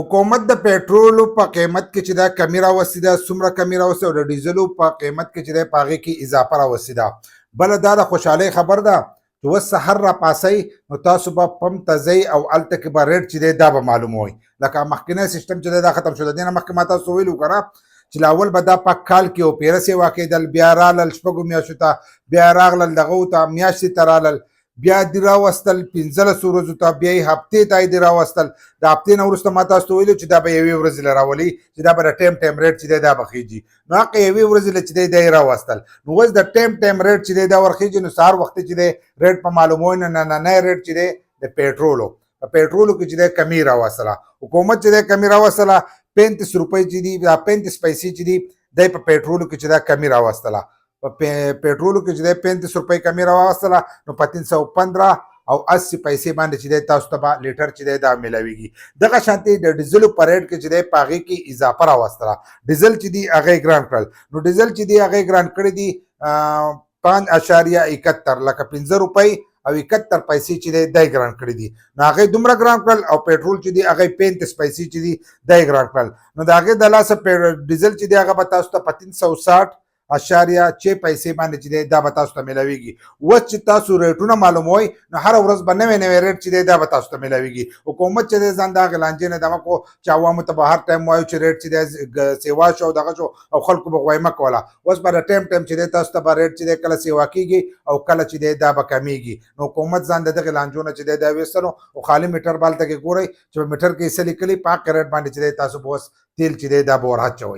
حکومت د پېټرولو په قیمت کې چې دا کمی راوستې ده، څومره کمی راوستې او د ډیزلو په قیمت کې چې دی په هغې کې اضافه راوستې ده. بله دا د خوشحالۍ خبر ده چې اوس سحر راپاڅئ نو تاسو به پمپ ته ځئ او هلته کې به ریټ چې دی دا به معلوموئ. لکه مخکینی سیسټم چې دی دا ختم شو. د دې نه مخکې ما تاسو ویلي وو که نه چې لاول به دا په کال کې یو پیره سیوا کېدل، بیا رالل شپږو میاشتو ته، بیا راغلل دغو ته میاشتې ته رالل، بیا دې راوستل 15 ورځو ته، بیا یې هفتې ته دې راوستل. د هفتې نه وروسته ما تاسو ته ویلي چې دا به یوې ورځې له راولي چې دا به د ټیم ریټ چې دی دا به خیږي. نو هغه یوې ورځې له چې دی دا یې راوستل. نو اوس د ټیم ریټ چې دی دا ورخیږي. نو سهار وختي چې دی ریټ په معلوموي نه نننی ریټ چې دی د پېټرولو په پېټرولو کې چې دی کمي راوستله. حکومت چې دی کمي راوستله 35 روپۍ چې دي دا 35 پیسې چې دي دی په پېټرولو کې چې دا کمي راوستله. په پېټرولو کې چې دی 35 روپۍ کمي راوستله نو په 315 او 80 پیسې باندې چې دی تاسو ته به لیټر چې دی دا میلاویږي. دغه شانتې د ډیزلو په ریټ کې چې دی په هغې کې اضافه راوستله. ډیزل چې دي هغه یې ګران کړل. نو ډیزل چې دي هغه یې ګران کړي دي 5.71 لکه 15 روپۍ او 71 پیسې چې دی دا یې ګران کړي دي. نو هغه یې دومره ګران کړل او پېټرول چې دی هغه یې 35 پیسې چې دي دا یې ګران کړل. نو د هغې د لاسه ډیزل چې دی هغه به تاسو ته په 360.6 پیسې باندې چې دی دا به تاسو ته میلاویږي. اوس چې تاسو ریټونه معلوموئ نو هره ورځ به نوی ریټ چې دی دا به تاسو ته میلاویږي. حکومت چې دی ځان د هغې لانجې نه دمه کړو چې عوامو ته به هر ټایم وایو چې ریټ چې دی سیوا شو او دغه شو او خلکو به غویمه کوله. اوس به د ټایم چې دی تاسو ته به ریټ چې دی کله سیوا کېږي او کله چې دی دا به کمیږي. نو حکومت ځان د دغې لانجو نه چې دی دا ویستلو او خالي میټر به هلته کې ګورئ چې په میټر کې یې څه لیکلي په هغه ریټ باندې چې دی تاسو به اوس تیل چې دی دا به ور اچوئ.